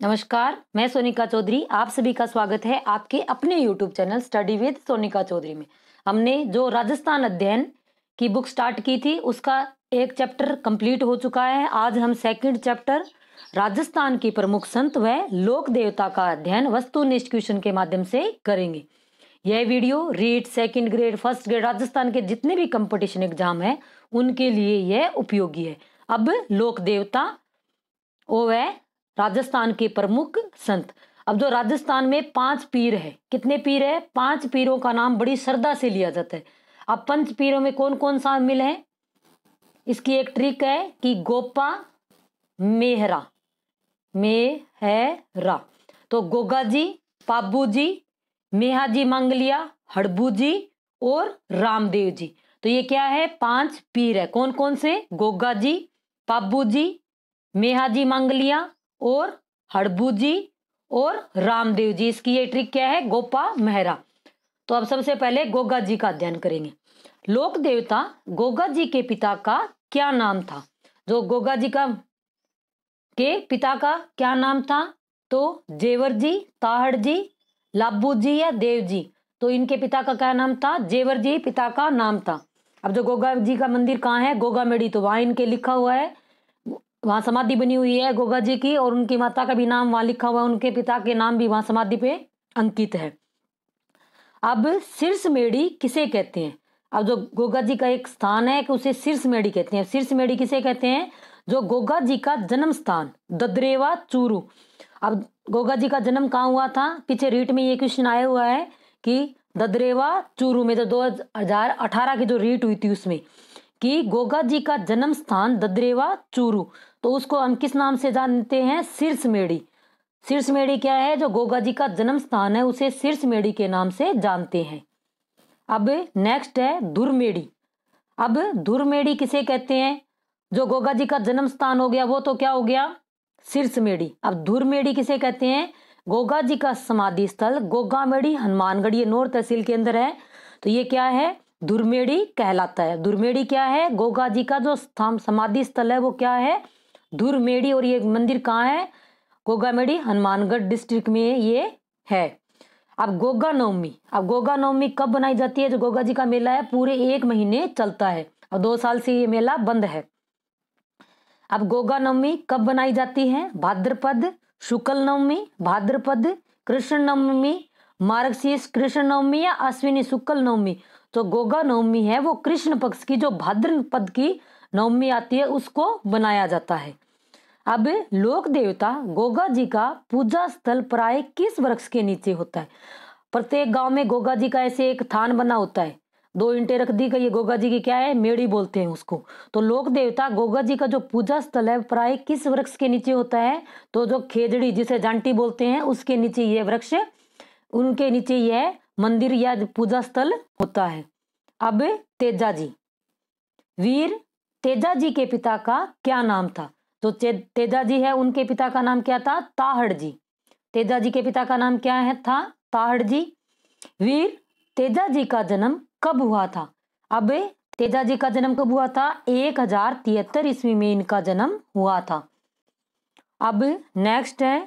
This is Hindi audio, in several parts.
नमस्कार, मैं सोनिका चौधरी। आप सभी का स्वागत है आपके अपने YouTube channel study with Sonika Chaudhary में। हमने जो राजस्थान अध्ययन की बुक स्टार्ट की थी उसका एक चैप्टर कंप्लीट हो चुका है। आज हम सेकंड चैप्टर राजस्थान की प्रमुख संत व लोक देवता का अध्ययन वस्तुनिष्ठ क्वेश्चन के माध्यम से करेंगे। यह video REET, second grade, first grade Rajasthan के जितने भी कंपटीशन एग्जाम है उनके लिए यह उपयोगी है। अब लोक देवता वो है राजस्थान के प्रमुख संत। अब जो राजस्थान में 5 पीर है, कितने पीर है? 5 पीरों का नाम बड़ी श्रद्धा से लिया जाता है। अब 5 पीरों में कौन कौन शामिल है? इसकी एक ट्रिक है कि गोपा मेहरा तो गोगा जी, पाबू जी, मेहा जी मंगलिया, हड़बू जी और रामदेव जी। तो ये क्या है? 5 पीर है। कौन कौन से? गोगा जी, पाबू जी, मेहा जी मंगलिया और हड़बू जी और रामदेव जी। इसकी ये ट्रिक क्या है? गोपा मेहरा। तो अब सबसे पहले गोगा जी का अध्ययन करेंगे। लोक देवता गोगा जी के पिता का क्या नाम था? जो गोगा जी के पिता का क्या नाम था? तो जेवर जी, ताहड़ जी, लाबू जी या देव जी। तो इनके पिता का क्या नाम था? जेवर जी पिता का नाम था। अब जो गोगा जी का मंदिर कहाँ है? गोगामेड़ी। तो वहां इनके लिखा हुआ है, वहां समाधि बनी हुई है गोगा जी की, और उनकी माता का भी नाम वहां लिखा हुआ है, उनके पिता के नाम भी वहां समाधि पे अंकित है। अब शीर्षमेड़ी किसे कहते हैं? अब जो गोगा जी का एक स्थान है कि उसे शीर्षमेड़ी कहते हैं। शीर्षमेड़ी किसे कहते हैं? जो गोगा जी का जन्म स्थान ददरेवा चूरू। अब गोगा जी का जन्म कहाँ हुआ था? पीछे रीट में ये क्वेश्चन आया हुआ है कि ददरेवा चूरू में जो 2018 की जो रीट हुई थी उसमें कि गोगा जी का जन्म स्थान ददरेवा चूरू, तो उसको हम किस नाम से जानते हैं? शीर्षमेड़ी। शीर्षमेड़ी क्या है? जो गोगा जी का जन्म स्थान है उसे शीर्षमेड़ी के नाम से जानते हैं। अब नेक्स्ट है धुरमेड़ी। अब धुरमेड़ी किसे कहते हैं? जो गोगा जी का जन्म स्थान हो गया वो तो क्या हो गया? शीर्षमेड़ी। अब धुरमेड़ी किसे कहते हैं? गोगा जी का समाधि स्थल गोगामेड़ी हनुमानगढ़, ये नौर तहसील के अंदर है, तो ये क्या है? धुरमेड़ी कहलाता है। धुरमेड़ी क्या है? गोगा जी का जो समाधि स्थल है वो क्या है? धुरमेड़ी। और ये मंदिर कहाँ है? गोगामेड़ी हनुमानगढ़ डिस्ट्रिक्ट में ये है। अब गोगा नवमी। अब गोगा नवमी कब बनाई जाती है? जो गोगा जी का मेला है पूरे 1 महीने चलता है और 2 साल से ये मेला बंद है। अब गोगा नवमी कब बनाई जाती है? भाद्रपद शुक्ल नवमी, भाद्रपद कृष्ण नवमी, मार्गशीर्ष कृष्ण नवमी या अश्विनी शुक्ल नवमी। तो गोगा नवमी है वो कृष्ण पक्ष की जो भाद्रपद की नवमी आती है उसको बनाया जाता है। अब लोक देवता गोगा जी का पूजा स्थल प्राय किस वृक्ष के नीचे होता है? प्रत्येक गांव में गोगा जी का ऐसे एक थान बना होता है, 2 ईंटें रख दी, ये गोगा जी की क्या है? मेड़ी बोलते हैं उसको। तो लोक देवता गोगा जी का जो पूजा स्थल है प्राय किस वृक्ष के नीचे होता है? तो जो खेजड़ी जिसे जांटी बोलते हैं उसके नीचे यह वृक्ष, उनके नीचे यह मंदिर या पूजा स्थल होता है। अब तेजा जी। वीर तेजा जी के पिता का क्या नाम था? तो तेजा जी है उनके पिता का नाम क्या था? ताहड़ जी। तेजा जी के पिता का नाम क्या है था? ताहड़ जी। वीर तेजा जी का जन्म कब हुआ था? अब तेजा जी का जन्म कब हुआ था? 1073 ईस्वी में इनका जन्म हुआ था। अब नेक्स्ट है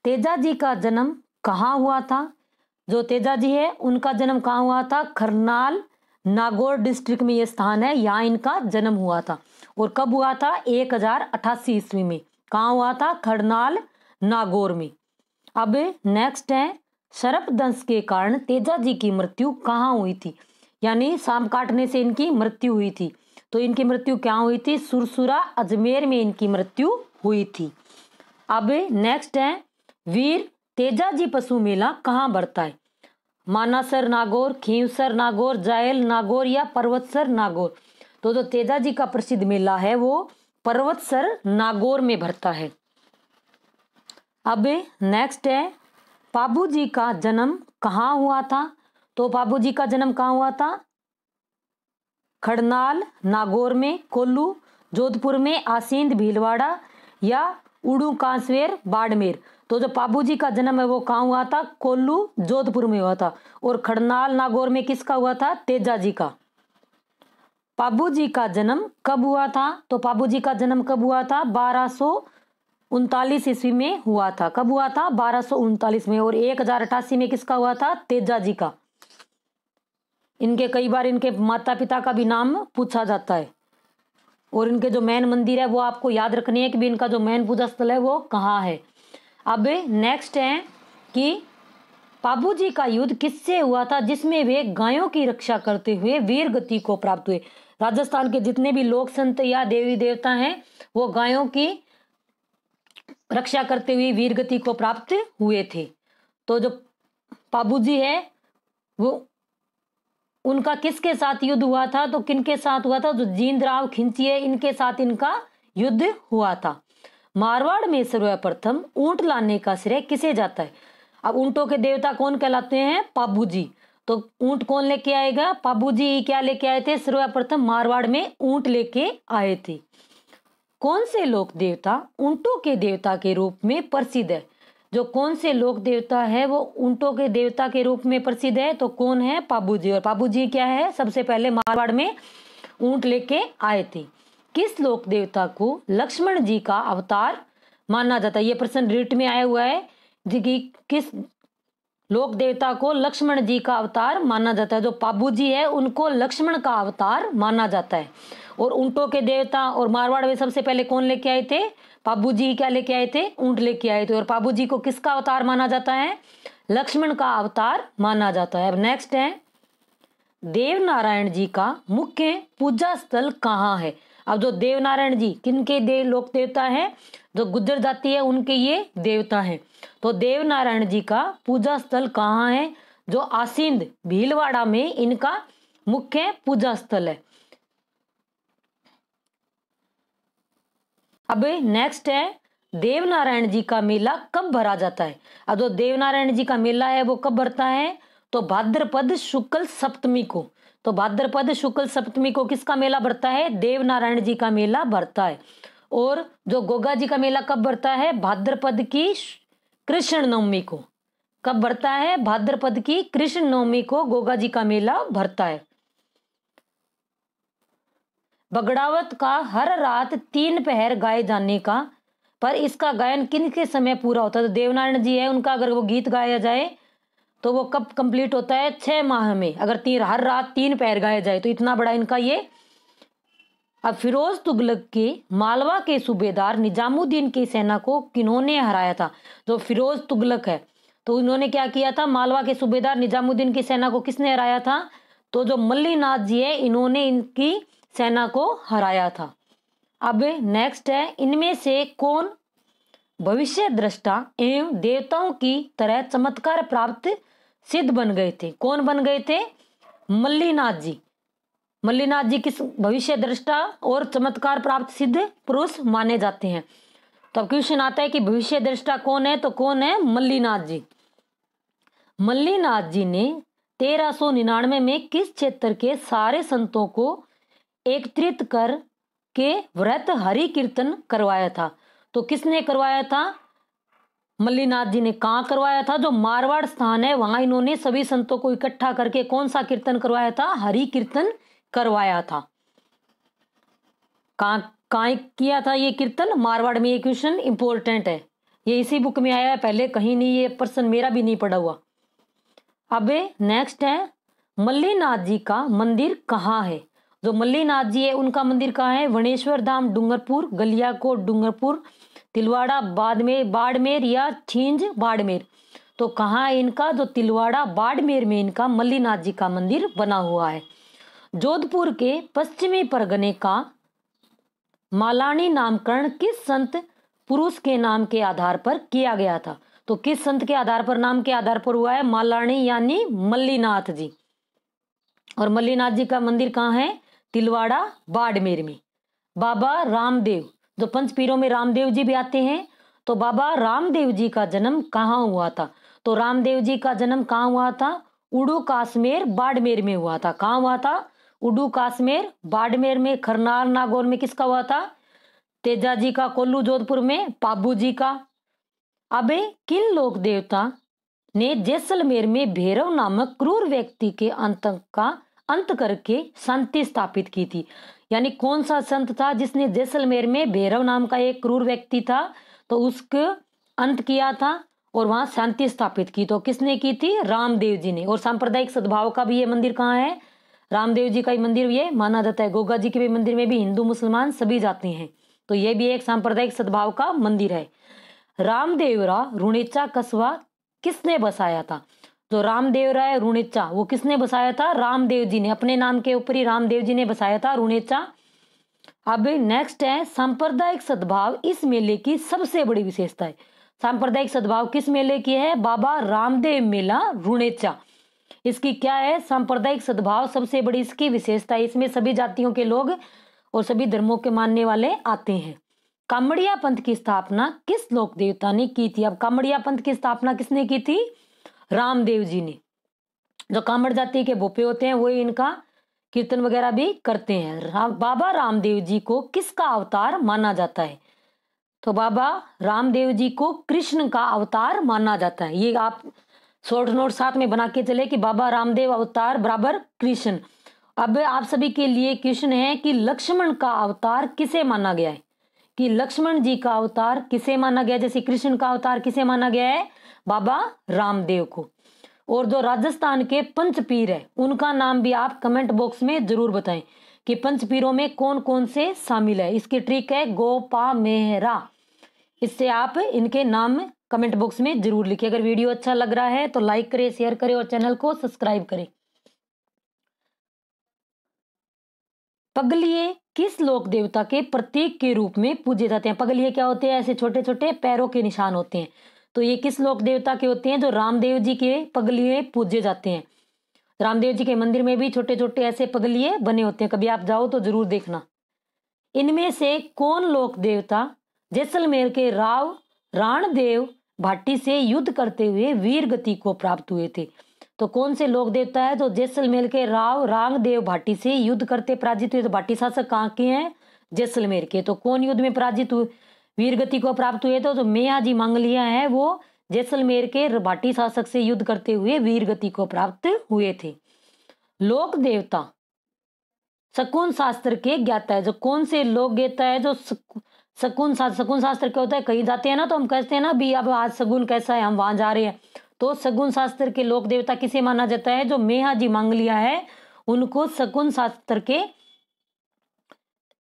तेजा जी का जन्म कहाँ हुआ था? जो तेजा जी है उनका जन्म कहाँ हुआ था? खरनाल नागौर डिस्ट्रिक्ट में ये स्थान है, यहाँ इनका जन्म हुआ था। और कब हुआ था? 1088 ईस्वी में। कहाँ हुआ था? खरनाल नागौर में। अब नेक्स्ट है सर्पदंश के कारण तेजा जी की मृत्यु कहाँ हुई थी? यानी सांप काटने से इनकी मृत्यु हुई थी। तो इनकी मृत्यु क्या हुई थी? सुरसुरा अजमेर में इनकी मृत्यु हुई थी। अब नेक्स्ट है वीर तेजा जी पशु मेला कहाँ बढ़ता है? मानासर नागौर, खींवसर नागौर, जायल नागौर या पर्वतसर नागौर। तो जो तेजा जी का प्रसिद्ध मेला है वो पर्वतसर नागौर में भरता है। अब नेक्स्ट है पाबू जी का जन्म कहाँ हुआ था? तो पाबू जी का जन्म कहाँ हुआ था? खड़नाल नागौर में, कोल्लू जोधपुर में, आसींद भीलवाड़ा या उड़ू कांसवेर बाड़मेर। तो जो पाबू जी का जन्म है वो कहाँ हुआ था? कोल्लू जोधपुर में हुआ था। और खड़नाल नागौर में किसका हुआ था? तेजा जी का। पाबू जी का जन्म कब हुआ था? तो पाबू जी का जन्म कब हुआ था? 1239 ईस्वी में हुआ था। कब हुआ था? 1239 में। और 1088 में किसका हुआ था? तेजाजी का। इनके कई बार इनके माता पिता का भी नाम पूछा जाता है। और इनके जो मेन मंदिर है वो आपको याद रखनी है कि भी इनका जो मेन पूजा स्थल है वो कहाँ है। अब नेक्स्ट है कि पाबू जी का युद्ध किससे हुआ था जिसमें वे गायों की रक्षा करते हुए वीर गति को प्राप्त हुए। राजस्थान के जितने भी लोक संत या देवी देवता हैं वो गायों की रक्षा करते हुए वीर गति को प्राप्त हुए थे। तो जो पाबू जी है वो उनका किसके साथ युद्ध हुआ था? तो किनके साथ हुआ था? जो जींदराव खिंचिये इनके साथ इनका युद्ध हुआ था। मारवाड़ में सर्वप्रथम ऊंट लाने का श्रेय किसे जाता है? अब ऊंटों के देवता कौन कहलाते हैं? पाबू जी। तो ऊंट कौन लेके आएगा? पाबू जी। क्या लेके आए थे? सर्वप्रथम मारवाड़ में ऊंट लेके आए थे। कौन से लोक देवता ऊंटों के देवता के रूप में प्रसिद्ध है? जो कौन से लोक देवता है वो ऊंटों के देवता के रूप में प्रसिद्ध है? तो कौन है? पाबू जी। और पाबू जी क्या है? सबसे पहले मारवाड़ में ऊंट लेके आए थे। किस लोक देवता को लक्ष्मण जी का अवतार माना जाता है? ये प्रश्न रिट में आया हुआ है जी कि किस लोक देवता को लक्ष्मण जी का अवतार माना जाता है? जो पाबू जी है उनको लक्ष्मण का अवतार माना जाता है। और ऊंटों के देवता और मारवाड़ में सबसे पहले कौन लेके आए थे? पाबू जी। क्या लेके आए थे? ऊंट लेके आए थे। और पाबू जी को किसका अवतार माना जाता है? लक्ष्मण का अवतार माना जाता है। अब नेक्स्ट है देवनारायण जी का मुख्य पूजा स्थल कहाँ है? अब जो देवनारायण जी किनके देव लोक देवता है? जो गुज्जर जाति है उनके ये देवता हैं। तो देवनारायण जी का पूजा स्थल कहाँ है? जो आसिंद भीलवाड़ा में इनका मुख्य पूजा स्थल है। अब नेक्स्ट है देवनारायण जी का मेला कब भरा जाता है? अब जो देवनारायण जी का मेला है वो कब भरता है? तो भाद्रपद शुक्ल सप्तमी को। तो भाद्रपद शुक्ल सप्तमी को किसका मेला भरता है? देवनारायण जी का मेला भरता है। और जो गोगा जी का मेला कब भरता है? भाद्रपद की कृष्ण नवमी को। कब भरता है? भाद्रपद की कृष्ण नवमी को गोगा जी का मेला भरता है। बगड़ावत का हर रात 3 पहर गाए जाने का पर इसका गायन किन के समय पूरा होता है? तो देवनारायण जी है उनका अगर वो गीत गाया जाए तो वो कब कंप्लीट होता है? 6 माह में। अगर हर रात 3 पहर गाया जाए तो इतना बड़ा इनका ये। अब फिरोज तुगलक के मालवा के सूबेदार निजामुद्दीन की सेना को किन्होंने हराया था? जो फिरोज तुगलक है तो इन्होंने क्या किया था? मालवा के सूबेदार निजामुद्दीन की सेना को किसने हराया था? तो जो मल्लीनाथ जी है इन्होंने इनकी सेना को हराया था। अब नेक्स्ट है इनमें से कौन भविष्य दृष्टा एवं देवताओं की तरह चमत्कार प्राप्त सिद्ध बन गए थे? कौन बन गए थे? मल्लीनाथ जी। मल्लीनाथ जी किस भविष्य दृष्टा और चमत्कार प्राप्त सिद्ध पुरुष माने जाते हैं? तो अब क्वेश्चन आता है कि भविष्य दृष्टा कौन है? तो कौन है? मल्लीनाथ जी। मल्लीनाथ जी ने 1399 में किस क्षेत्र के सारे संतों को एकत्रित कर के व्रत हरि कीर्तन करवाया था? तो किसने करवाया था? मल्लीनाथ जी ने। कहाँ करवाया था? जो मारवाड़ स्थान है वहां इन्होंने सभी संतों को इकट्ठा करके कौन सा कीर्तन करवाया था? हरि कीर्तन करवाया था। कहाँ किया था ये कीर्तन? मारवाड़ में। ये क्वेश्चन इंपॉर्टेंट है, ये इसी बुक में आया है, पहले कहीं नहीं, ये प्रश्न मेरा भी नहीं पड़ा हुआ। अब नेक्स्ट है मल्लीनाथ जी का मंदिर कहाँ है? जो मल्लीनाथ जी है उनका मंदिर कहाँ है? वनेश्वर धाम डूंगरपुर, गलियाकोट डूंगरपुर, तिलवाड़ा बाड़मेर या छींज बाड़मेर। तो कहाँ है इनका? जो तिलवाड़ा बाड़मेर में इनका मल्लीनाथ जी का मंदिर बना हुआ है। जोधपुर के पश्चिमी परगने का मालानी नामकरण किस संत पुरुष के नाम के आधार पर किया गया था? तो किस संत के आधार पर, नाम के आधार पर हुआ है? मालानी यानी मल्लीनाथ जी। और मल्लीनाथ जी का मंदिर कहाँ है? तिलवाड़ा बाड़मेर में। बाबा रामदेव, जो पंचपीरों में रामदेव जी भी आते हैं, तो बाबा रामदेव जी का जन्म कहाँ हुआ था? तो रामदेव जी का जन्म कहाँ हुआ था? उड़ू काश्मीर बाड़मेर में हुआ था। कहाँ हुआ था? उड़ू काश्मीर बाड़मेर में। खरनाल नागौर में किसका हुआ था? तेजा जी का। कोल्लू जोधपुर में पाबू जी का। अब किन लोक देवता ने जैसलमेर में भैरव नामक क्रूर व्यक्ति के अंत करके शांति स्थापित की थी? यानी कौन सा संत था जिसने जैसलमेर में भैरव नाम का एक क्रूर व्यक्ति था तो उसका अंत किया था और वहां शांति स्थापित की। तो किसने की थी? रामदेव जी ने। और सांप्रदायिक सद्भाव का भी ये मंदिर कहाँ है? रामदेव जी का ही मंदिर ये माना जाता है। गोगा जी के भी मंदिर में भी हिंदू मुसलमान सभी जाते हैं। तो ये भी एक सांप्रदायिक सद्भाव का मंदिर है। रामदेवरा रुणेचा कस्बा किसने बसाया था? जो रामदेवरा है रुणेचा, वो किसने बसाया था? रामदेव जी ने। अपने नाम के ऊपर ही रामदेव जी ने बसाया था रुणेचा। अब नेक्स्ट है सांप्रदायिक सद्भाव इस मेले की सबसे बड़ी विशेषता है। सांप्रदायिक सद्भाव किस मेले की है? बाबा रामदेव मेला रुणेचा। इसकी क्या है? सांप्रदायिक सद्भाव सबसे बड़ी इसकी विशेषता है। इसमें सभी जातियों के लोग और सभी धर्मों के मानने वाले आते हैं। कामड़िया पंथ की स्थापना किस लोक देवता ने की थी? अब कामड़िया पंथ की स्थापना किसने की थी? रामदेव जी ने। जो कामड़ जाति के भोपे होते हैं वो इनका कीर्तन वगैरह भी करते हैं। बाबा रामदेव जी को किसका अवतार माना जाता है? तो बाबा रामदेव जी को कृष्ण का अवतार माना जाता है। ये आप शॉर्ट नोट साथ में बना के चले कि बाबा रामदेव अवतार बराबर कृष्ण। अब आप सभी के लिए क्वेश्चन है कि लक्ष्मण का अवतार किसे माना गया है? कि लक्ष्मण जी का अवतार किसे माना गया? जैसे कृष्ण का अवतार किसे माना गया है? बाबा रामदेव को। और जो राजस्थान के पंच पीर है उनका नाम भी आप कमेंट बॉक्स में जरूर बताएं कि पंच पीरों में कौन कौन से शामिल है। इसकी ट्रिक है गोपा मेहरा। इससे आप इनके नाम कमेंट बॉक्स में जरूर लिखिए। अगर वीडियो अच्छा लग रहा है तो लाइक करें, शेयर करें और चैनल को सब्सक्राइब करें। पगलिये किस लोक देवता के प्रतीक के रूप में पूजे जाते हैं? पगलिये क्या होते हैं? ऐसे छोटे छोटे पैरों के निशान होते हैं। तो ये किस लोक देवता के होते हैं? जो रामदेव जी के पगलिये पूजे जाते हैं। रामदेव जी के मंदिर में भी छोटे छोटे ऐसे पगलिये बने होते हैं। कभी आप जाओ तो जरूर देखना। इनमें से कौन लोक देवता जैसलमेर के राव राणदेव भाटी से युद्ध करते हुए वीर गति को प्राप्त हुए थे? तो कौन से लोक देवता है जो जैसलमेर के राव राणदेव भाटी से युद्ध करते पराजित हुए? तो भाटी शासक कहाँ के हैं? जैसलमेर के। तो कौन युद्ध में पराजित हुए, वीर गति को प्राप्त हुए? तो जो मेयाजी मांगलिया है वो जैसलमेर के भाटी शासक से युद्ध करते हुए वीर गति को प्राप्त हुए थे। लोक देवता शकुन शास्त्र के ज्ञाता है। जो कौन से लोक देवता है जो शकुन शास्त्र क्या होता है? कहीं जाते हैं ना तो हम कहते हैं ना भी अब आज शगुन कैसा है, हम वहां जा रहे हैं। तो शकुन शास्त्र के लोक देवता किसे माना जाता है? जो मेहाजी मांगलिया है उनको शकुन शास्त्र के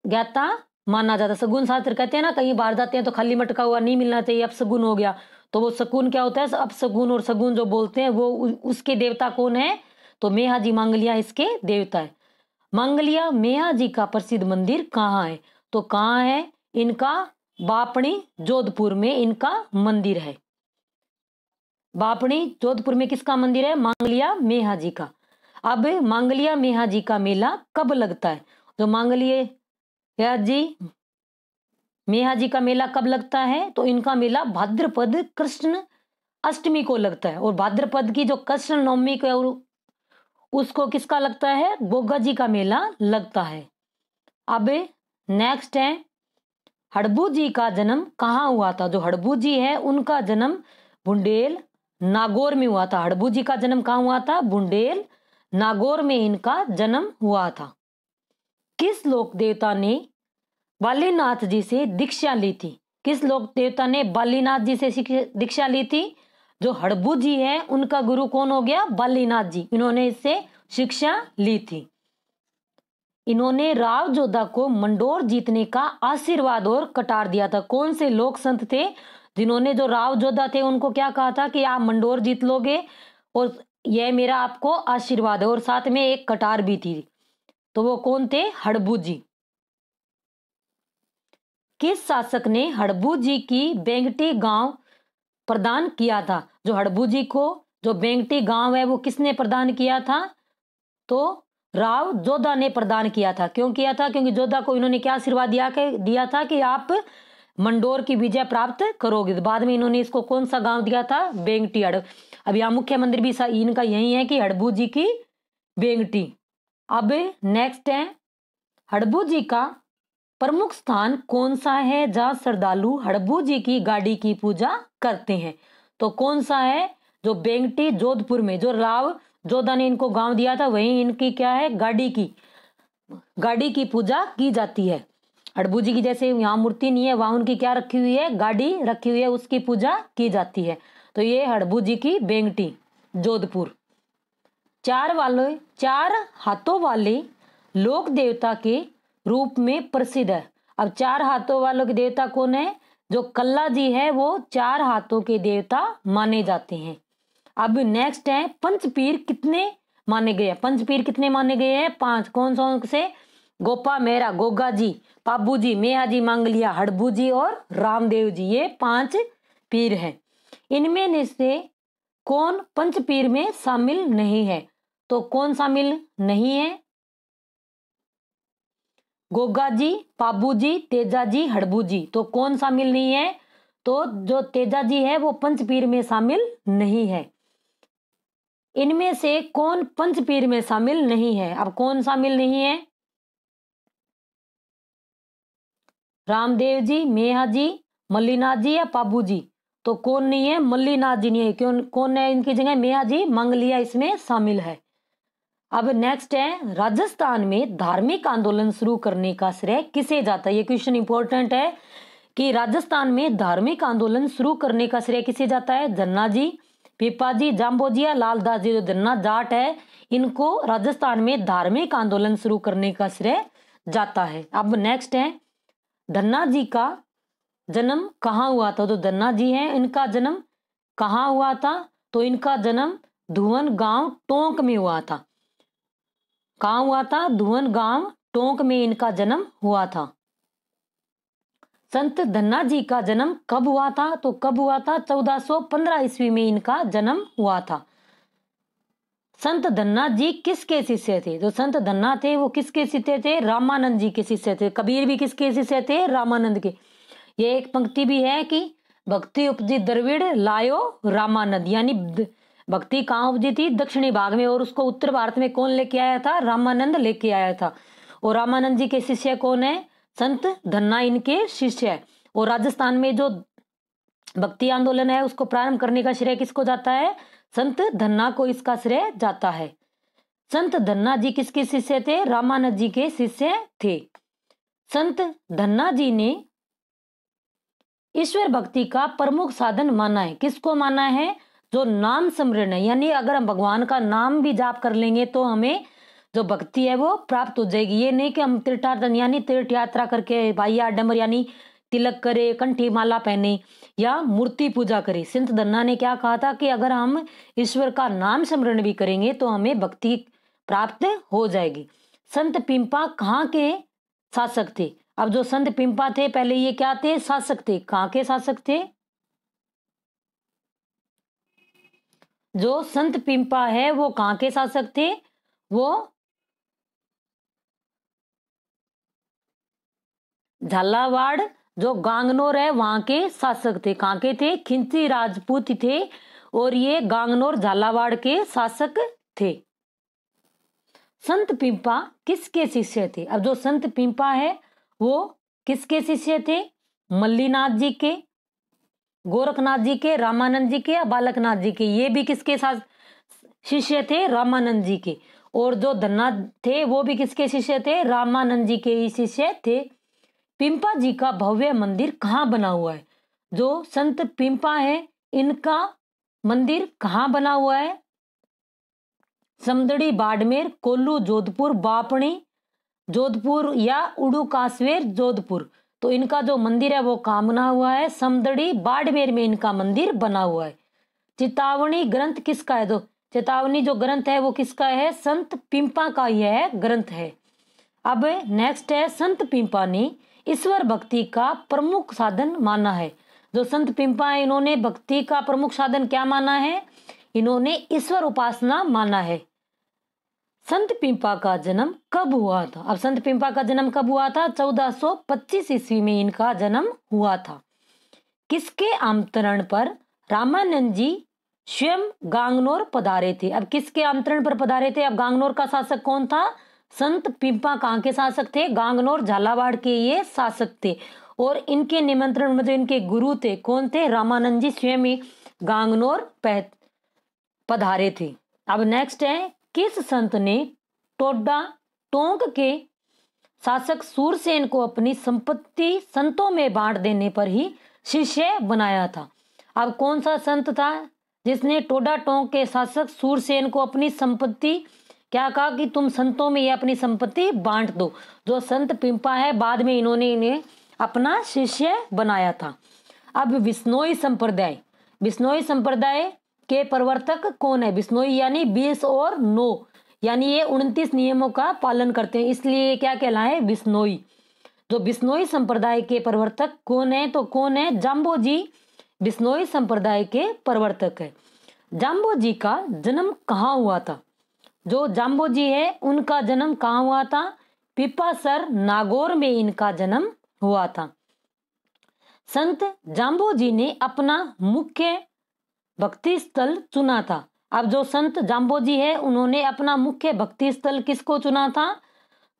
ज्ञाता माना जाता है। शकुन शास्त्र कहते हैं ना कहीं बाहर जाते हैं तो खाली मटका हुआ नहीं मिलना चाहिए, अब शगुन हो गया। तो वो शकुन क्या होता है? अब शगुन और शगुन जो बोलते हैं वो उसके देवता कौन है? तो मेहाजी मांगलिया इसके देवता है। मांगलिया मेहाजी का प्रसिद्ध मंदिर कहाँ है? तो कहाँ है? इनका बापणी जोधपुर में इनका मंदिर है। बापणी जोधपुर में किसका मंदिर है? मांगलिया मेहाजी का। अब मांगलिया मेहाजी का मेला कब लगता है? जो मांगलिया जी मेहाजी का मेला कब लगता है? तो इनका मेला भाद्रपद कृष्ण अष्टमी को लगता है। और भाद्रपद की जो कृष्ण नवमी को उसको किसका लगता है? गोगा जी का मेला लगता है। अब नेक्स्ट है हड़बू जी का जन्म कहाँ हुआ था? जो हड़बू जी है उनका जन्म बुंडेल नागौर में हुआ था। हड़बू जी का जन्म कहाँ हुआ था? बुंडेल नागौर में इनका जन्म हुआ था। किस लोक देवता ने बालीनाथ जी से दीक्षा ली थी? किस लोक देवता ने बालीनाथ जी से दीक्षा ली थी? जो हड़बू जी है उनका गुरु कौन हो गया? बालीनाथ जी। इन्होंने इससे शिक्षा ली थी। इन्होंने राव जोधा को मंडोर जीतने का आशीर्वाद और कटार दिया था। कौन से लोक संत थे जिन्होंने, जो राव जोधा थे उनको क्या कहा था कि आप मंडोर जीत लोगे और यह मेरा आपको आशीर्वाद है, और साथ में एक कटार भी थी। तो वो कौन थे? हड़बू जी। किस शासक ने हड़बू जी की बेंगटी गांव प्रदान किया था? जो हड़बू जी को जो बेंगटी गांव है वो किसने प्रदान किया था? तो राव जोधा ने प्रदान किया था। क्यों किया था? क्योंकि जोधा को इन्होंने क्या आशीर्वाद दिया था कि आप मंडोर की विजय प्राप्त करोगे। बाद में इन्होंने इसको कौन सा गांव दिया था? बेंगटी। अब यहाँ मुख्य मंदिर भी इनका यही है कि हड़बू जी की बेंगटी। अब नेक्स्ट है हड़बू जी का प्रमुख स्थान कौन सा है जहाँ श्रद्धालु हड़बू जी की गाड़ी की पूजा करते हैं? तो कौन सा है? जो बेंगटी जोधपुर में जो राव जोधा ने इनको गांव दिया था वहीं इनकी क्या है? गाड़ी की पूजा की जाती है। हड़बू जी की जैसे यहाँ मूर्ति नहीं है, वहां उनकी क्या रखी हुई है, गाड़ी रखी हुई है, उसकी पूजा की जाती है। तो ये हड़बू जी की बेंगटी जोधपुर। चार हाथों वाले लोक देवता के रूप में प्रसिद्ध है। अब चार हाथों वालों के देवता कौन है? जो कल्ला जी है वो चार हाथों के देवता माने जाते हैं। अब नेक्स्ट है पंचपीर कितने माने गए हैं? पंचपीर कितने माने गए हैं? 5। कौन कौन से? गोपा मेहरा, गोगा जी, पाबू जी, मेहा जी मांगलिया, हड़बू जी और रामदेव जी, ये 5 पीर हैं। इनमें से कौन पंचपीर में शामिल नहीं है? तो कौन शामिल नहीं है? गोगा जी, पाबू जी, तेजा जी, हड़बू जी। तो कौन शामिल नहीं है? तो जो तेजा जी है वो पंचपीर में शामिल नहीं है। इनमें से कौन पंचपीर में शामिल नहीं है? अब कौन शामिल नहीं है? रामदेव जी, मेहा जी, मल्लीनाथ जी या पाबू जी। तो कौन नहीं है? मल्लीनाथ जी नहीं है। क्यों? कौन है इनकी जगह? मेहा जी मंगलिया इसमें शामिल है। अब नेक्स्ट है राजस्थान में धार्मिक आंदोलन शुरू करने का श्रेय किसे जाता है? ये क्वेश्चन इंपॉर्टेंट है कि राजस्थान में धार्मिक आंदोलन शुरू करने का श्रेय किसे जाता है? जन्ना जी, पीपा जी, जाम्बो जी या लालदास जी। जो जन्ना जाट है इनको राजस्थान में धार्मिक आंदोलन शुरू करने का श्रेय जाता है। अब नेक्स्ट है धन्ना जी का जन्म कहाँ हुआ था? तो धन्ना जी हैं इनका जन्म कहाँ हुआ था? तो इनका जन्म धुवन गांव टोंक में हुआ था। कहाँ हुआ था? धुवन गांव टोंक में इनका जन्म हुआ था। संत धन्ना जी का जन्म कब हुआ था? तो कब हुआ था? 1415 ईस्वी में इनका जन्म हुआ था। संत धन्ना जी किसके शिष्य थे? जो संत धन्ना थे वो किसके शिष्य थे? रामानंद जी के शिष्य थे। कबीर भी किसके शिष्य थे? रामानंद के। ये एक पंक्ति भी है कि भक्ति उपजी द्रविड़ लायो रामानंद, यानी भक्ति कहाँ उपजी थी? दक्षिणी भाग में, और उसको उत्तर भारत में कौन लेके आया था? रामानंद लेके आया था। और रामानंद जी के शिष्य कौन है? संत धन्ना इनके शिष्य है। और राजस्थान में जो भक्ति आंदोलन है उसको प्रारंभ करने का श्रेय किसको जाता है? संत धन्ना को इसका श्रेय जाता है। संत धन्ना जी किसके शिष्य थे? रामानंद जी के शिष्य थे। संत धन्ना जी ने ईश्वर भक्ति का प्रमुख साधन माना है। किसको माना है? जो नाम स्मरण है, यानी अगर हम भगवान का नाम भी जाप कर लेंगे तो हमें जो भक्ति है वो प्राप्त हो जाएगी। ये नहीं कि हम तीर्थाटन यानी तीर्थ यात्रा करके भाई डमर यानी तिलक करे, कंठी माला पहने या मूर्ति पूजा करे। संत धन्ना ने क्या कहा था कि अगर हम ईश्वर का नाम स्मरण भी करेंगे तो हमें भक्ति प्राप्त हो जाएगी। संत पिंपा कहाँ के शासक थे? अब जो संत पिंपा थे पहले ये क्या थे? शासक थे। कहाँ के शासक थे? जो संत पिंपा है वो कहाँ के शासक थे? वो झालावाड़ जो गांगनौर है वहां के शासक थे। कहाँ के थे? खिंची राजपूत थे और ये गांगनौर झालावाड़ के शासक थे। संत पिंपा किसके शिष्य थे? अब जो संत पिंपा है वो किसके शिष्य थे? मल्लीनाथ जी के, गोरखनाथ जी के, रामानंद जी के या बालकनाथ जी के। ये भी किसके साथ शिष्य थे? रामानंद जी के। और जो धन्ना थे वो भी किसके शिष्य थे? रामानंद जी के ही शिष्य थे। पिंपा जी का भव्य मंदिर कहाँ बना हुआ है? जो संत पिंपा है इनका मंदिर कहाँ बना हुआ है? समदड़ी, बाड़मेर, कोल्लू, जोधपुर, बापणी जोधपुर या उड़ू कासवेर जोधपुर। तो इनका जो मंदिर है वो कहाँ बना हुआ है? समदड़ी, बाड़मेर में इनका मंदिर बना हुआ है। चेतावनी ग्रंथ किसका है? तो चेतावनी जो ग्रंथ है वो किसका है? संत पिंपा का यह ग्रंथ है। अब नेक्स्ट है संत पिंपा ने ईश्वर भक्ति का प्रमुख साधन माना है। जो संत पिंपा है इन्होंने भक्ति का प्रमुख साधन क्या माना है? इन्होंने ईश्वर उपासना माना है। संत पिंपा का जन्म कब हुआ था? अब संत पिंपा का जन्म कब हुआ था? 1425 ईस्वी में इनका जन्म हुआ था। किसके आमंत्रण पर रामानंद जी स्वयं गांगनौर पधारे थे? अब किसके आमंत्रण पर पधारे थे? अब गांगनौर का शासक कौन था? संत पिंपा कहाँ के शासक थे? गांगनौर झालावाड़ के ये शासक थे। और इनके निमंत्रण में जो इनके गुरु थे कौन थे? रामानंद जी स्वयं ही गांगनौर पधारे थे। अब नेक्स्ट है किस संत ने टोडा टोंक के शासक सूरसेन को अपनी संपत्ति संतों में बांट देने पर ही शिष्य बनाया था। अब कौन सा संत था जिसने टोडा टोंक के शासक सूरसेन को अपनी संपत्ति क्या कहा कि तुम संतों में ये अपनी संपत्ति बांट दो। जो संत पिंपा है, बाद में इन्हें अपना शिष्य बनाया था। अब बिश्नोई संप्रदाय के प्रवर्तक कौन है? बिश्नोई यानी 20 और 9 यानी ये 29 नियमों का पालन करते हैं, इसलिए क्या कहलाए? बिश्नोई। जो बिश्नोई संप्रदाय के प्रवर्तक कौन है? तो कौन है? जाम्बोजी बिश्नोई संप्रदाय के प्रवर्तक है। जाम्बोजी का जन्म कहाँ हुआ था? जो जाम्बोजी है उनका जन्म कहाँ हुआ था? पिपासर नागौर में इनका जन्म हुआ था। संत जाम्बोजी ने अपना मुख्य भक्ति स्थल चुना था। अब जो संत जाम्बोजी है उन्होंने अपना मुख्य भक्ति स्थल किसको चुना था?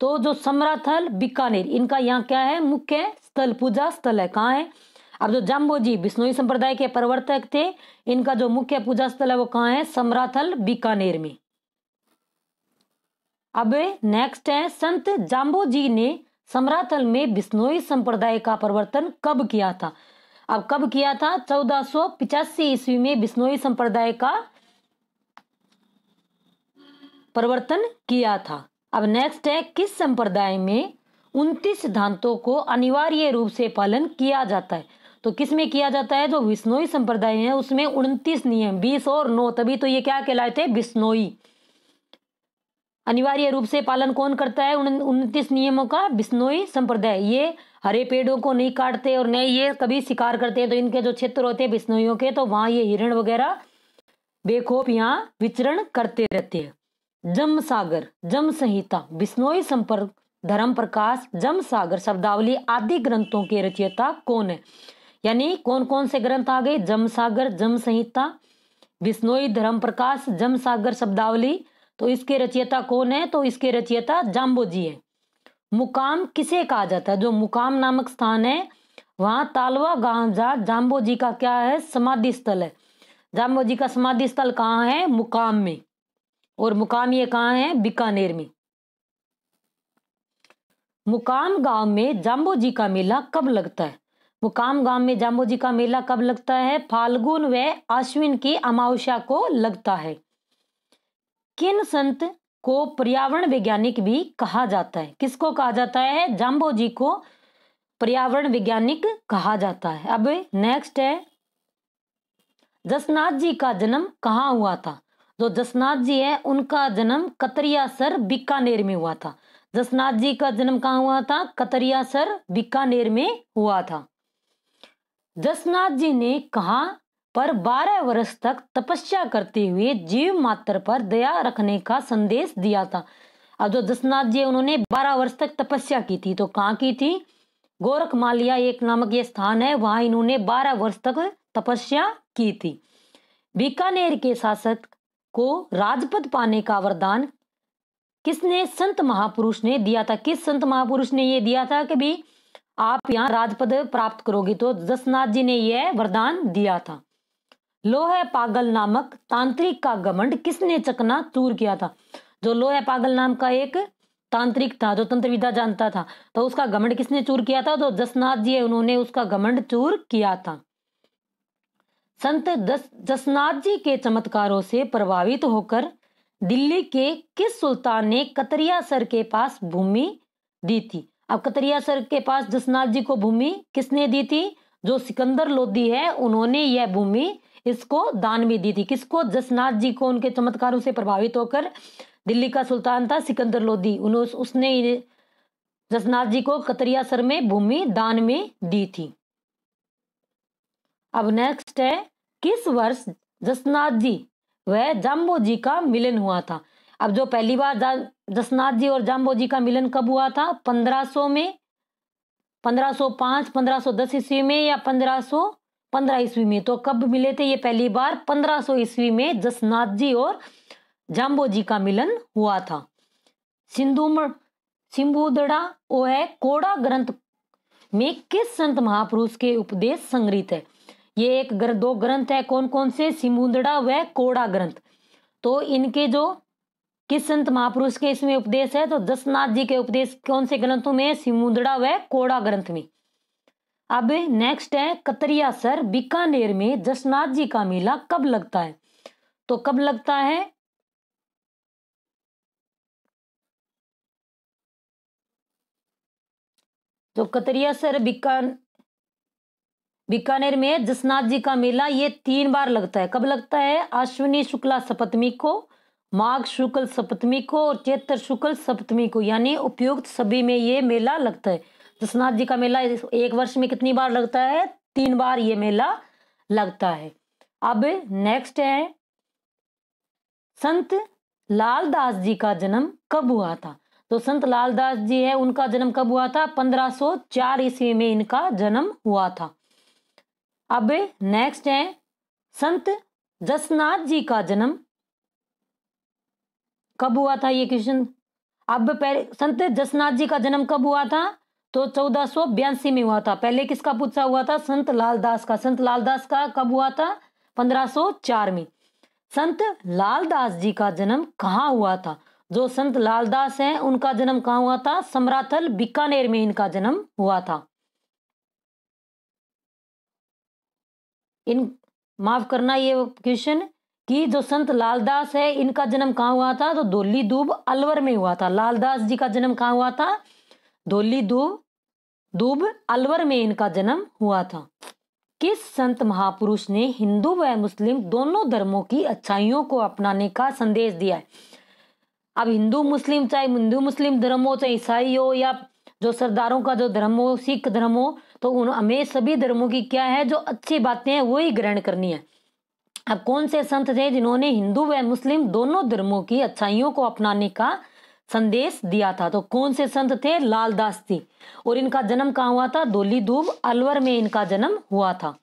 तो जो समराथल बीकानेर, इनका यहाँ क्या है? मुख्य स्थल, पूजा स्थल है। कहाँ है? अब जो जाम्बोजी बिश्नोई संप्रदाय के प्रवर्तक थे, इनका जो मुख्य पूजा स्थल है वो कहाँ है? समराथल बीकानेर में। अब नेक्स्ट है, संत जाम्बोजी ने समराथल में बिश्नोई संप्रदाय का प्रवर्तन कब किया था? अब कब किया था? 1485 ईस्वी में बिश्नोई संप्रदाय का प्रवर्तन किया था। अब नेक्स्ट है, किस संप्रदाय में 29 सिद्धांतों को अनिवार्य रूप से पालन किया जाता है? तो किस में किया जाता है? जो बिश्नोई संप्रदाय है उसमें 29 नियम, 20 और 9, तभी तो ये क्या कहलाते हैं? बिश्नोई। अनिवार्य रूप से पालन कौन करता है 29 नियमों का? बिश्नोई संप्रदाय। ये हरे पेड़ों को नहीं काटते और न ये कभी शिकार करते हैं, तो इनके जो क्षेत्र होते हैं बिश्नोइयों के, तो वहां ये हिरण वगैरह बेखौफ यहाँ विचरण करते रहते हैं। जम सागर, जम संहिता, बिश्नोई संपर्क, धर्म प्रकाश, जम सागर, शब्दावली आदि ग्रंथों के रचयिता कौन है? यानी कौन कौन से ग्रंथ आ गए? जम सागर, जम संहिता, बिश्नोई धर्म प्रकाश, जम सागर, शब्दावली। तो इसके रचयिता कौन है? तो इसके रचयिता जाम्बोजी है। मुकाम किसे कहा जाता है? जो मुकाम नामक स्थान है वहां तालवा गांव जहाँ जाम्बोजी का क्या है? समाधि स्थल है। जाम्बोजी का समाधि स्थल कहाँ है? मुकाम में। और मुकाम ये कहाँ है? बीकानेर में। मुकाम गांव में जाम्बोजी का मेला कब लगता है? मुकाम गांव में जाम्बोजी का मेला कब लगता है? फाल्गुन व आश्विन की अमावस्या को लगता है। किन संत को पर्यावरण वैज्ञानिक भी कहा जाता है? किसको कहा जाता है? जाम्बोजी को पर्यावरण वैज्ञानिक कहा जाता है। अब नेक्स्ट है, जसनाथ जी का जन्म कहाँ हुआ था? जो जसनाथ जी है उनका जन्म कतरियासर बीकानेर में हुआ था। जसनाथ जी का जन्म कहाँ हुआ था? कतरियासर बीकानेर में हुआ था। जसनाथ जी ने कहाँ पर 12 वर्ष तक तपस्या करते हुए जीव मात्र पर दया रखने का संदेश दिया था? अब जो जसनाथ जी उन्होंने 12 वर्ष तक तपस्या की थी, तो कहाँ की थी? गोरखमालिया एक नामक ये स्थान है, वहां इन्होंने 12 वर्ष तक तपस्या की थी। बीकानेर के शासक को राजपद पाने का वरदान किसने? संत महापुरुष ने दिया था। किस संत महापुरुष ने ये दिया था कि भी आप यहाँ राजपद प्राप्त करोगे? तो जसनाथ जी ने यह वरदान दिया था। लोहे पागल नामक तांत्रिक का घमंड किसने चकना चूर किया था? जो लोहे पागल नाम का एक तांत्रिक था जो तंत्र विद्या जानता था, तो उसका घमंड किसने चूर किया था? तो जसनाथ जी है, उन्होंने उसका घमंड चूर किया था। संत जसनाथ जी के चमत्कारों से प्रभावित होकर दिल्ली के किस सुल्तान ने कतरियासर के पास भूमि दी थी? अब कतरियासर के पास जसनाथ जी को भूमि किसने दी थी? जो सिकंदर लोधी है उन्होंने यह भूमि इसको दान में दी थी। किसको? जसनाथ जी को। उनके चमत्कारों से प्रभावित होकर दिल्ली का सुल्तान था सिकंदर लोधी, उसने जसनाथ जी को कतरियासर में भूमि दान में दी थी। अब नेक्स्ट है, किस वर्ष जसनाथ जी व जाम्बोजी का मिलन हुआ था? अब जो पहली बार जसनाथ जी और जाम्बोजी का मिलन कब हुआ था? 1500 में, 1505, 1510 ईस्वी में या 1515 ईस्वी में? तो कब मिले थे ये पहली बार? 1500 ईस्वी में जसनाथ जी और जाम्बोजी का मिलन हुआ था। सिंबुदड़ा वो है कोड़ा ग्रंथ में किस संत महापुरुष के उपदेश संग्रहित है? ये एक दो ग्रंथ है, कौन कौन से? सिंबुदड़ा व कोड़ा ग्रंथ। तो इनके जो किस संत महापुरुष के इसमें उपदेश है? तो जसनाथ जी के उपदेश कौन से ग्रंथों में? सिमुंदड़ा व कोड़ा ग्रंथ में। अब नेक्स्ट है कतरियासर बीकानेर में जसनाथ जी का मेला कब लगता है? तो कब लगता है? तो कतरियासर बीकानेर में जसनाथ जी का मेला ये 3 बार लगता है। कब लगता है? अश्विनी शुक्ला सप्तमी को, माघ शुक्ल सप्तमी को और चैत्र शुक्ल सप्तमी को, यानी उपयुक्त सभी में ये मेला लगता है। जसनाथ जी का मेला एक वर्ष में कितनी बार लगता है? 3 बार ये मेला लगता है। अब नेक्स्ट है संत लालदास जी का जन्म कब हुआ था? तो संत लालदास जी है उनका जन्म कब हुआ था? 1504 ईस्वी में इनका जन्म हुआ था। अब नेक्स्ट है संत जसनाथ जी का जन्म कब हुआ था? ये क्वेश्चन। अब पहले संत जसनाथ जी का जन्म कब हुआ था? तो 1482 में हुआ था। पहले किसका पूछा हुआ था? संत लालदास का। संत लालदास का कब हुआ था? 1504 में। संत लालदास जी का जन्म कहाँ हुआ था? जो संत लालदास हैं उनका जन्म कहाँ हुआ था? समराथल बीकानेर में इनका जन्म हुआ था। माफ करना ये क्वेश्चन कि जो संत लालदास है इनका जन्म कहाँ हुआ था? तो धौली दूब अलवर में हुआ था। लालदास जी का जन्म कहाँ हुआ था? धौली दूब अलवर में इनका जन्म हुआ था। किस संत महापुरुष ने हिंदू व मुस्लिम दोनों धर्मों की अच्छाइयों को अपनाने का संदेश दिया है? अब हिंदू मुस्लिम, चाहे हिंदू मुस्लिम धर्म हो, चाहे ईसाई हो, या जो सरदारों का जो धर्म हो, सिख धर्म हो, तो हमें सभी धर्मों की क्या है, जो अच्छी बातें हैं वही ग्रहण करनी है। अब कौन से संत थे जिन्होंने हिंदू व मुस्लिम दोनों धर्मों की अच्छाइयों को अपनाने का संदेश दिया था? तो कौन से संत थे? लालदास जी। और इनका जन्म कहाँ हुआ था? धौली दूब अलवर में इनका जन्म हुआ था।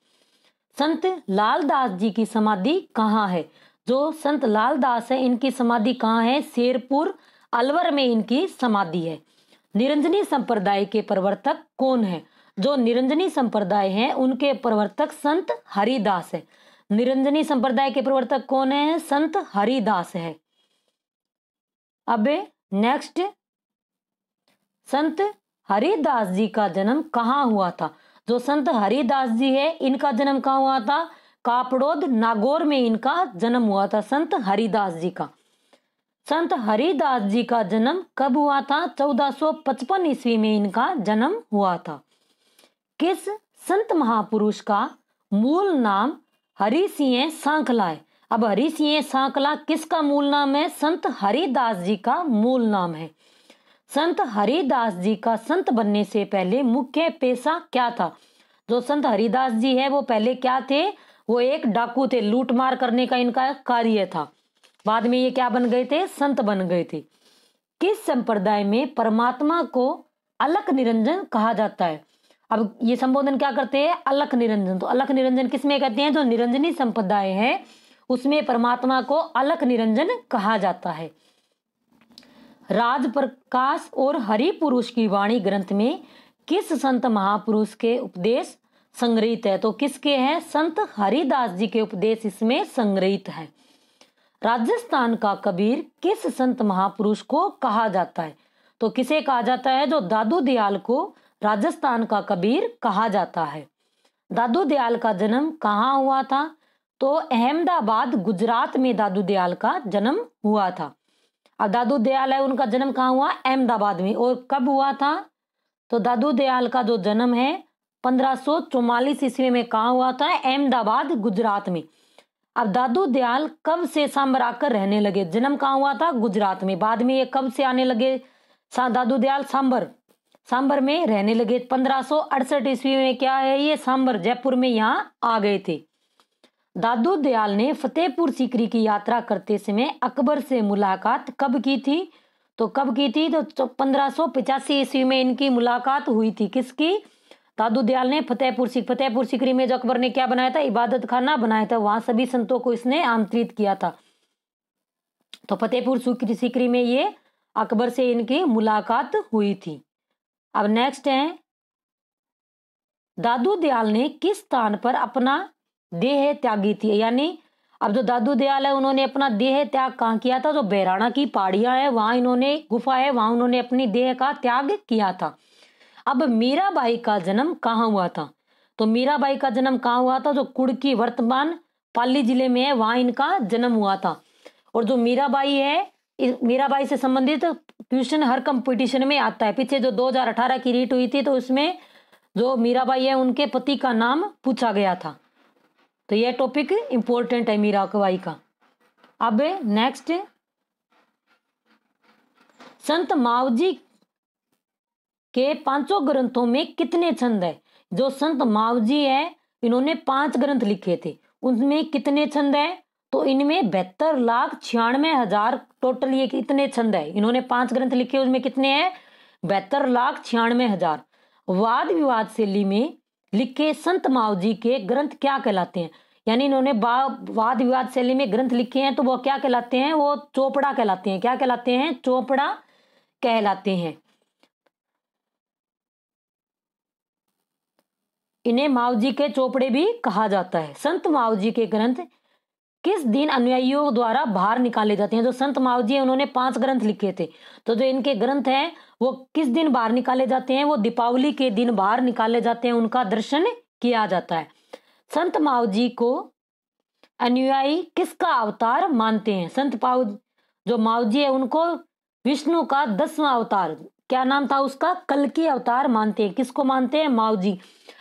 संत लालदास जी की समाधि कहाँ है? जो संत लालदास है इनकी समाधि कहाँ है? शेरपुर अलवर में इनकी समाधि है। निरंजनी संप्रदाय के प्रवर्तक कौन है? जो निरंजनी संप्रदाय है उनके प्रवर्तक संत हरिदास है। निरंजनी संप्रदाय के प्रवर्तक कौन है? संत हरिदास है। अब नेक्स्ट, संत हरिदास जी का जन्म कहाँ हुआ था? जो संत हरिदास जी है इनका जन्म कहाँ हुआ था? कापड़ोद नागौर में इनका जन्म हुआ था, संत हरिदास जी का। संत हरिदास जी का जन्म कब हुआ था? 1455 ईस्वी में इनका जन्म हुआ था। किस संत महापुरुष का मूल नाम हरि सिंह सांखला है? अब हरि सिंह सांखला किसका मूल नाम है? संत हरिदास जी का मूल नाम है। संत हरिदास जी का संत बनने से पहले मुख्य पेशा क्या था? जो संत हरिदास जी है वो पहले क्या थे? वो एक डाकू थे, लूटमार करने का इनका कार्य था। बाद में ये क्या बन गए थे? संत बन गए थे। किस संप्रदाय में परमात्मा को अलख निरंजन कहा जाता है? अब ये संबोधन क्या करते हैं? अलख निरंजन। तो अलख निरंजन किसमें कहते हैं? जो निरंजनी संप्रदाय है उसमें परमात्मा को अलख निरंजन कहा जाता है। राज प्रकाश और हरि पुरुष की वाणी ग्रंथ में किस संत महापुरुष के उपदेश संग्रहित है? तो किसके हैं? संत हरिदास जी के उपदेश इसमें संग्रहित है। राजस्थान का कबीर किस संत महापुरुष को कहा जाता है? तो किसे कहा जाता है? जो दादू दयाल को राजस्थान का कबीर कहा जाता है। दादू दयाल का जन्म कहाँ हुआ था? तो अहमदाबाद गुजरात में दादू दयाल का जन्म हुआ था। अब दादू दयाल है उनका जन्म कहाँ हुआ? अहमदाबाद में। और कब हुआ था? तो दादू दयाल का जो जन्म है 1544 ईस्वी में कहाँ हुआ था? अहमदाबाद गुजरात में। अब दादू दयाल कब से सांबर आकर रहने लगे? जन्म कहाँ हुआ था? गुजरात में। बाद में ये कब से आने लगे? दादू दयाल सांबर में रहने लगे। 1568 ईस्वी में क्या है ये? सांबर जयपुर में यहाँ आ गए थे। दादू दयाल ने फतेहपुर सीकरी की यात्रा करते समय अकबर से मुलाकात कब की थी? तो कब की थी? तो 1585 ईस्वी में इनकी मुलाकात हुई थी। किसकी? दादू दयाल ने फतेहपुर सीकरी में जो अकबर ने क्या बनाया था? इबादत खाना बनाया था। वहां सभी संतों को इसने आमंत्रित किया था। तो फतेहपुर सीकरी में ये अकबर से इनकी मुलाकात हुई थी। अब नेक्स्ट है, दादू दयाल ने किस स्थान पर अपना देह त्यागी थी? यानी अब जो दादू दयाल है उन्होंने अपना देह त्याग कहाँ किया था? जो बहराणा की पहाड़ियां है वहां इन्होंने, गुफा है वहां उन्होंने अपनी देह का त्याग किया था। अब मीराबाई का जन्म कहाँ हुआ था? तो मीराबाई का जन्म कहाँ हुआ था? जो कुड़की वर्तमान पाली जिले में है वहां इनका जन्म हुआ था। और जो मीराबाई है, मीराबाई से संबंधित क्वेश्चन हर कंपटीशन में आता है। पीछे जो 2018 की रीट हुई थी तो उसमें जो मीराबाई है उनके पति का नाम पूछा गया था। तो यह टॉपिक इंपॉर्टेंट है मीराबाई का। अब नेक्स्ट, संत मावजी के पांचों ग्रंथों में कितने छंद है? जो संत मावजी है इन्होंने 5 ग्रंथ लिखे थे, उनमें कितने छंद है? तो इनमें 72,96,000 टोटल ये कितने छंद है? इन्होंने 5 ग्रंथ लिखे, उसमें कितने हैं? 72,96,000। वाद विवाद शैली में लिखे संत मावजी के ग्रंथ क्या कहलाते हैं? यानी इन्होंने वाद विवाद शैली में ग्रंथ लिखे हैं तो वो क्या कहलाते हैं? वो चोपड़ा कहलाते हैं। क्या कहलाते हैं? चोपड़ा कहलाते हैं। इन्हें मावजी के चोपड़े भी कहा जाता है। संत मावजी के ग्रंथ किस दिन अनुयायियों द्वारा बाहर निकाले जाते हैं? जो संत मावजी है उन्होंने 5 ग्रंथ लिखे थे, तो जो इनके ग्रंथ हैं वो किस दिन बाहर निकाले जाते हैं? वो दीपावली के दिन बाहर निकाले जाते हैं, उनका दर्शन किया जाता है। संत मावजी को अनुयायी किसका अवतार मानते हैं? जो मावजी है उनको विष्णु का 10वां अवतार, क्या नाम था उसका? कल्कि अवतार मानते हैं। किसको मानते हैं? मावजी।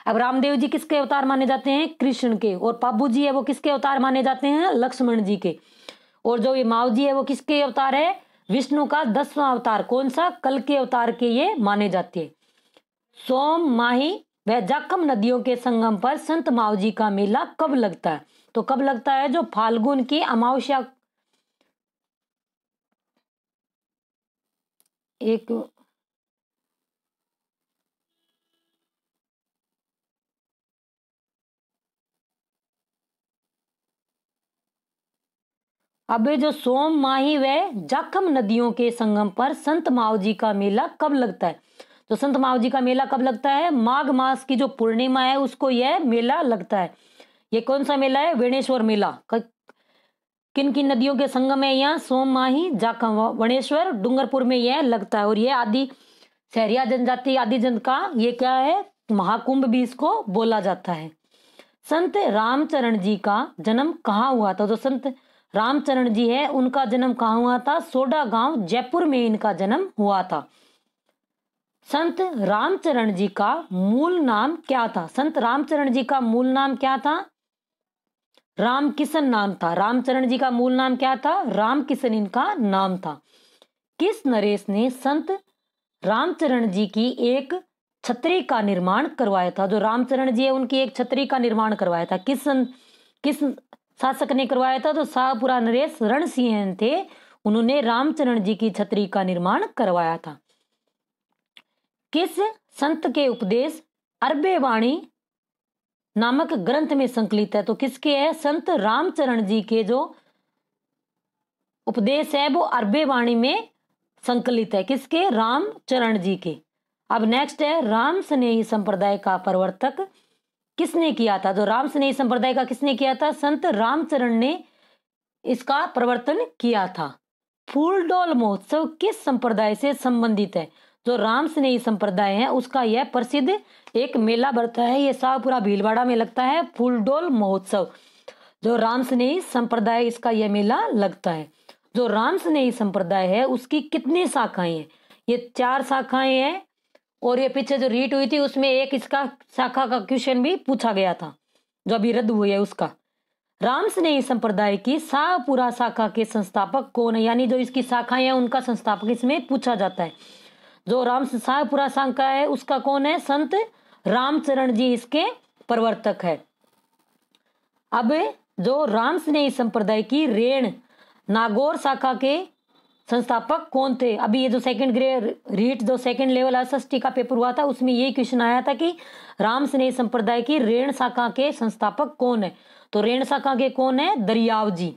अब रामदेव जी किसके अवतार माने जाते हैं? कृष्ण के। और पाबू जी है वो किसके अवतार माने जाते हैं? लक्ष्मण जी के। और जो ये मावजी है वो किसके अवतार है? विष्णु का 10वां अवतार। कौन सा? कल्कि अवतार के ये माने जाते हैं। सोम, माही व जाखम नदियों के संगम पर संत मावजी का मेला कब लगता है? तो कब लगता है? जो फाल्गुन की अमावस्या, एक अब जो सोम, माही व जाखम नदियों के संगम पर संत मावजी का मेला कब लगता है? तो संत मावजी का मेला कब लगता है? माघ मास की जो पूर्णिमा है उसको यह मेला लगता है। ये कौन सा मेला है? वेणेश्वर मेला। किन किन नदियों के संगम है? यहाँ सोम, माही, जाखम, वणेश्वर, डूंगरपुर में यह लगता है। और ये आदि सहरिया जनजाति आदि जन का ये क्या है? महाकुंभ भी इसको बोला जाता है। संत रामचरण जी का जन्म कहाँ हुआ था? जो संत रामचरण जी है उनका जन्म कहाँ हुआ था? सोडा गांव, जयपुर में इनका जन्म हुआ था। संत रामचरण जी का मूल नाम क्या था? संत रामचरण जी का मूल नाम क्या था? रामकिशन नाम था। रामचरण जी का मूल नाम क्या था? रामकिशन इनका नाम था। किस नरेश ने संत रामचरण जी की एक छतरी का निर्माण करवाया था? जो रामचरण जी है उनकी एक छतरी का निर्माण करवाया था। किस शासक ने करवाया था? तो शाहपुरा नरेश रणसिंह थे, उन्होंने रामचरण जी की छतरी का निर्माण करवाया था। किस संत के उपदेश अरबे वाणी नामक ग्रंथ में संकलित है? तो किसके है? संत रामचरण जी के जो उपदेश है वो अरबे वाणी में संकलित है। किसके? रामचरण जी के। अब नेक्स्ट है, राम स्नेही संप्रदाय का प्रवर्तक किसने किया था? जो राम स्नेही संप्रदाय का किसने किया था? संत रामचरण ने इसका प्रवर्तन किया था। फूलडोल महोत्सव किस संप्रदाय से संबंधित है? जो राम स्नेही संप्रदाय है उसका यह प्रसिद्ध एक मेला बढ़ता है, ये शाहपुरा भीलवाड़ा में लगता है फूलडोल महोत्सव। जो राम स्नेही संप्रदाय इसका यह मेला लगता है। जो राम स्नेही संप्रदाय है उसकी कितनी शाखाएं हैं? ये 4 शाखाएं हैं। और ये पीछे जो रीट हुई थी उसमें एक इसका शाखा का क्वेश्चन भी पूछा गया था जो अभी रद्द हुई है उसका। राम स्नेही संप्रदाय की शाहपुरा शाखा के संस्थापक कौन है? यानी जो इसकी शाखाएं हैं उनका संस्थापक इसमें पूछा जाता है। जो राम शाहपुरा शाखा है उसका कौन है? संत रामचरण जी इसके प्रवर्तक है। अब जो राम स्नेही संप्रदाय की रेण नागौर शाखा के संस्थापक कौन थे? अभी ये जो सेकंड ग्रेड रीट जो सेकंड लेवल एसएसटी का पेपर हुआ था उसमें यही क्वेश्चन आया था कि राम स्नेही संप्रदाय की रेण शाखा के संस्थापक कौन है? तो रेण शाखा के कौन है? दरियाव जी।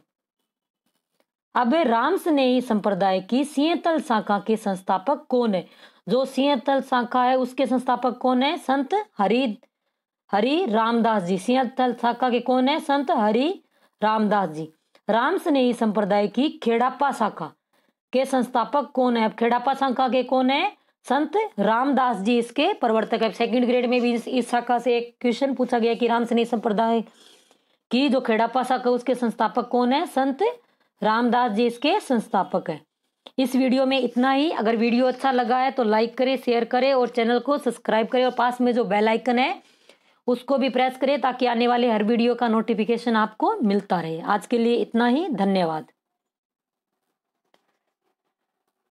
अब राम स्नेही संप्रदाय की सिंहतल शाखा के संस्थापक कौन है? जो सिंहतल शाखा है उसके संस्थापक कौन है? संत हरि रामदास जी। सिंहतल शाखा के कौन है? संत हरि रामदास जी। राम स्नेही संप्रदाय की खेड़ापा शाखा के संस्थापक कौन है? अब खेड़ापा शाखा के कौन है? संत रामदास जी इसके प्रवर्तक है। सेकंड ग्रेड में भी इस शाखा से एक क्वेश्चन पूछा गया कि राम स्नेही संप्रदाय की जो खेड़ापा शाखा उसके संस्थापक कौन है? संत रामदास जी इसके संस्थापक है। इस वीडियो में इतना ही। अगर वीडियो अच्छा लगा है तो लाइक करें, शेयर करें और चैनल को सब्सक्राइब करें और पास में जो बेल आइकन है उसको भी प्रेस करें ताकि आने वाले हर वीडियो का नोटिफिकेशन आपको मिलता रहे। आज के लिए इतना ही। धन्यवाद।